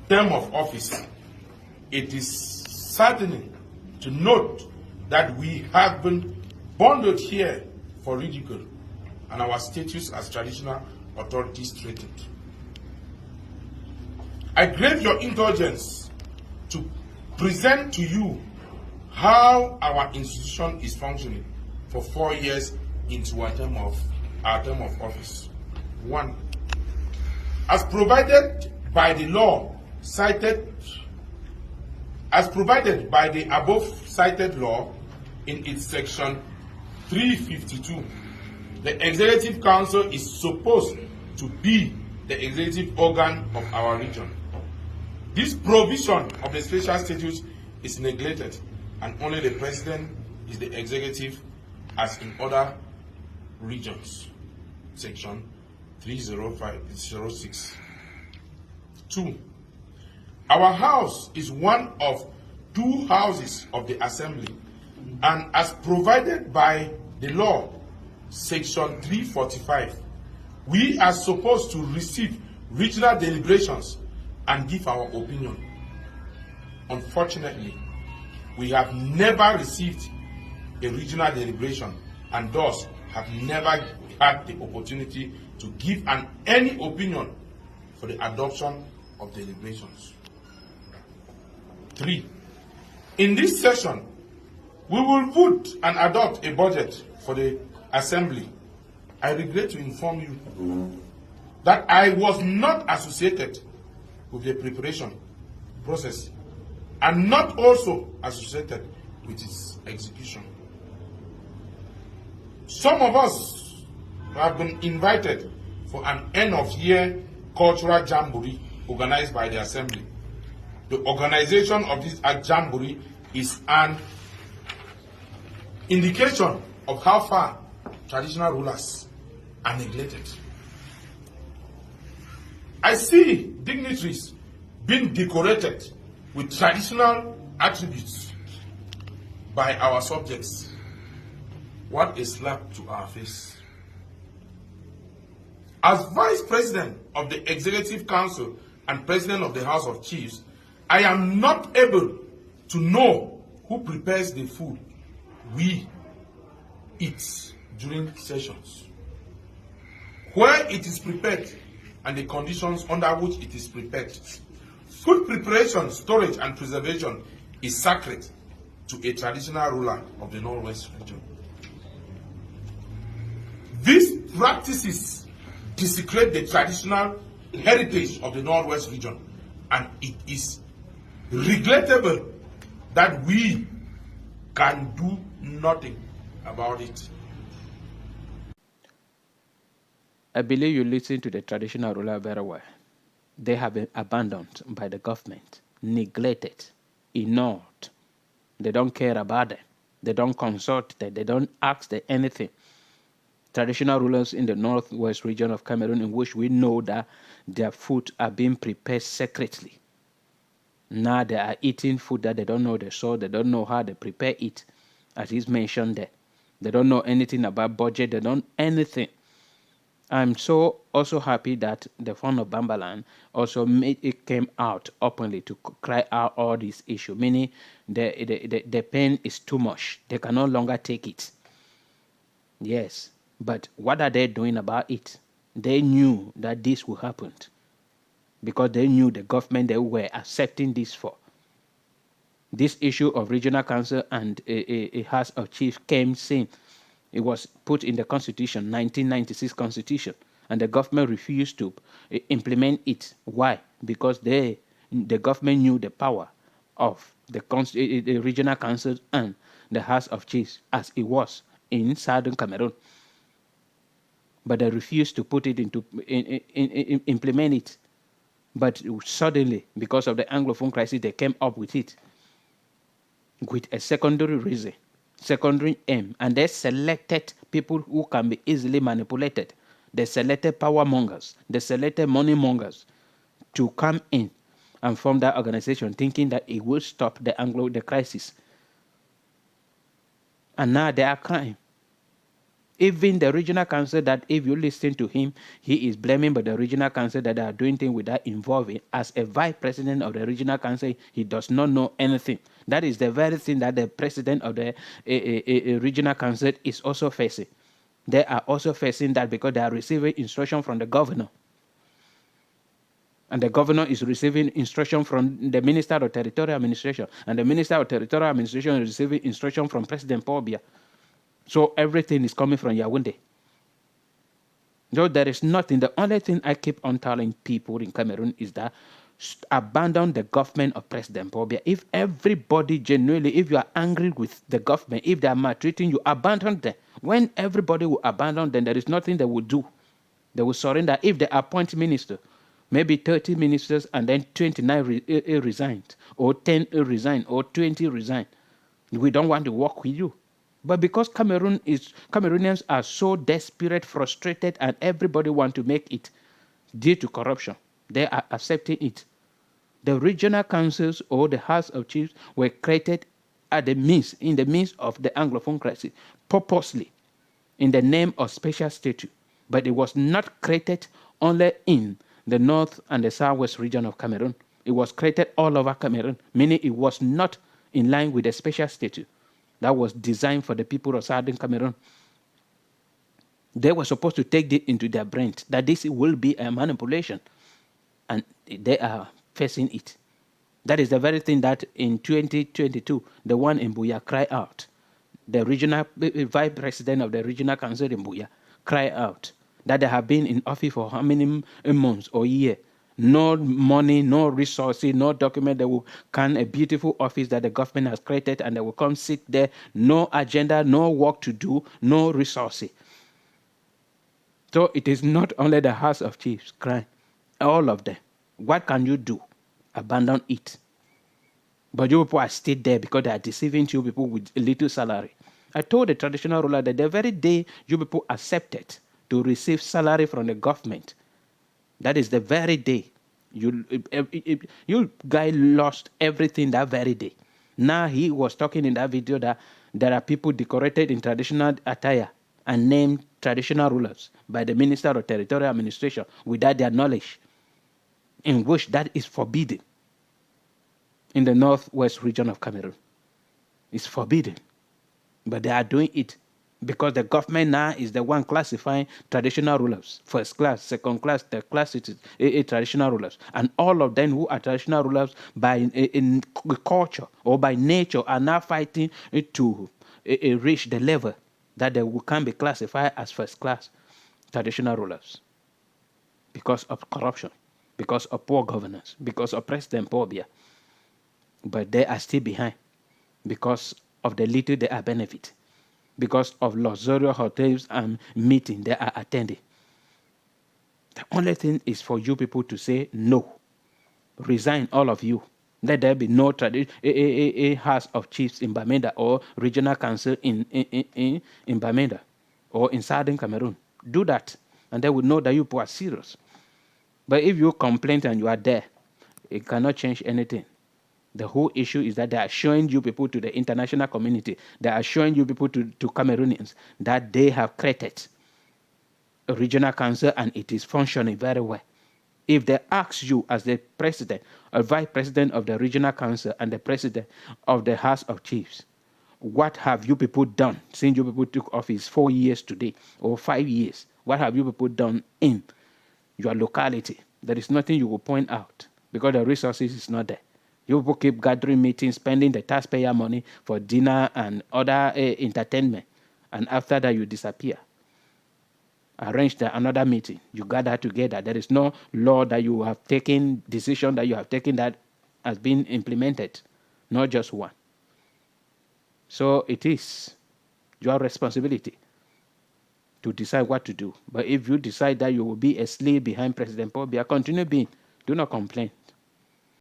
term of office, it is saddening to note that we have been bundled here for ridicule and our status as traditional authorities threatened. I crave your indulgence to present to you how our institution is functioning for 4 years into our term of office. 1. As provided by the above cited law in its section 352, the Executive Council is supposed to be the executive organ of our region. This provision of the special status is neglected, and only the President is the executive as in other regions. Section 30506. 2. Our house is one of 2 houses of the Assembly, and as provided by the law, Section 345, we are supposed to receive regional deliberations and give our opinion. Unfortunately, we have never received a regional deliberation and thus have never had the opportunity to give any opinion for the adoption of deliberations. 3. In this session, we will vote and adopt a budget for the Assembly. I regret to inform you that I was not associated with the preparation process and not also associated with its execution. Some of us have been invited for an end-of-year cultural jamboree organized by the Assembly. The organization of this jamboree is an indication of how far traditional rulers are neglected. I see dignitaries being decorated with traditional attributes by our subjects. What a slap to our face. As Vice President of the Executive Council and President of the House of Chiefs, I am not able to know who prepares the food we eat during sessions, where it is prepared, and the conditions under which it is prepared. Food preparation, storage, and preservation is sacred to a traditional ruler of the Northwest region. These practices desecrate the traditional heritage of the Northwest region, and it is regrettable that we can do nothing about it. I believe you listen to the traditional ruler very well. They have been abandoned by the government, neglected, ignored. They don't care about them. They don't consult them. They don't ask them anything. Traditional rulers in the northwest region of Cameroon, in which we know that their food are being prepared secretly. Now they are eating food that they don't know the source, they don't know how they prepare it, as is mentioned there. They don't know anything about budget, they don't know anything. I'm so also happy that the fund of Bambaland also came out openly to cry out all these issues, meaning the pain is too much. They can no longer take it. Yes, but what are they doing about it? They knew that this would happen because they knew the government they were accepting this for. This issue of regional council and a House of Chiefs came saying it was put in the Constitution, 1996 Constitution, and the government refused to implement it. Why? Because the government knew the power of the regional council and the House of Chiefs as it was in southern Cameroon. But they refused to put it implement it. But suddenly, because of the Anglophone crisis, they came up with it with a secondary reason, secondary aim, and they selected people who can be easily manipulated. They selected power mongers, they selected money mongers to come in and form that organization, thinking that it will stop the crisis. And now they are crying. Even the regional council that if you listen to him, he is blaming but the regional council that are doing things without involving. As a vice president of the regional council, he does not know anything. That is the very thing that the president of the regional council is also facing. They are also facing that because they are receiving instruction from the governor. And the governor is receiving instruction from the Minister of Territorial Administration. And the Minister of Territorial Administration is receiving instruction from President Paul Biya. So everything is coming from Yaoundé. So there is nothing. The only thing I keep on telling people in Cameroon is that abandon the government of President Paul Biya. If everybody genuinely, if you are angry with the government, if they are maltreating you, abandon them. When everybody will abandon them, there is nothing they will do. They will surrender. If they appoint minister, maybe 30 ministers and then 29 resigned, or 10 resign, or 20 resign. We don't want to work with you. But because Cameroonians are so desperate, frustrated, and everybody want to make it due to corruption, they are accepting it. The regional councils or the House of Chiefs were created in the midst of the Anglophone crisis, purposely, in the name of special status. But it was not created only in the north and the southwest region of Cameroon. It was created all over Cameroon, meaning it was not in line with the special status that was designed for the people of southern Cameroon. They were supposed to take it into their brains that this will be a manipulation, and they are facing it. That is the very thing that in 2022, the one in Buya cried out. The regional vice president of the regional council in Buya cried out that they have been in office for how many months or year. No money, no resources, no document. They will can a beautiful office that the government has created and they will come sit there. No agenda, no work to do, no resources. So it is not only the House of Chiefs crying, all of them. What can you do? Abandon it. But you people are still there because they are deceiving you people with a little salary. I told the traditional ruler that the very day you people accepted to receive salary from the government, that is the very day you guy lost everything that very day. Now he was talking in that video that there are people decorated in traditional attire and named traditional rulers by the Minister of Territorial Administration without their knowledge, in which that is forbidden in the northwest region of Cameroon. It's forbidden. But they are doing it because the government now is the one classifying traditional rulers, first class, second class, third class, traditional rulers. And all of them who are traditional rulers by in culture or by nature are now fighting to reach the level that they can be classified as first class traditional rulers because of corruption, because of poor governance, because of President Paul Biya. But they are still behind because of the little they are benefit, because of luxurious hotels and meetings they are attending. The only thing is for you people to say no. Resign, all of you. Let there be no House of Chiefs in Bamenda or regional council in Bamenda or in Southern Cameroon. Do that, and they will know that you people are serious. But if you complain and you are there, it cannot change anything. The whole issue is that they are showing you people to the international community, they are showing you people to Cameroonians that they have created a regional council and it is functioning very well. If they ask you as the president or vice president of the regional council and the president of the House of Chiefs, what have you people done since you people took office 4 years today or 5 years? What have you people done in your locality? There is nothing you will point out because the resources is not there. You people keep gathering meetings, spending the taxpayer money for dinner and other entertainment. And after that, you disappear. Arrange another meeting. You gather together. There is no law that you have taken, decision that you have taken that has been implemented. Not just one. So it is your responsibility to decide what to do. But if you decide that you will be a slave behind President Paul Biya, continue being. Do not complain.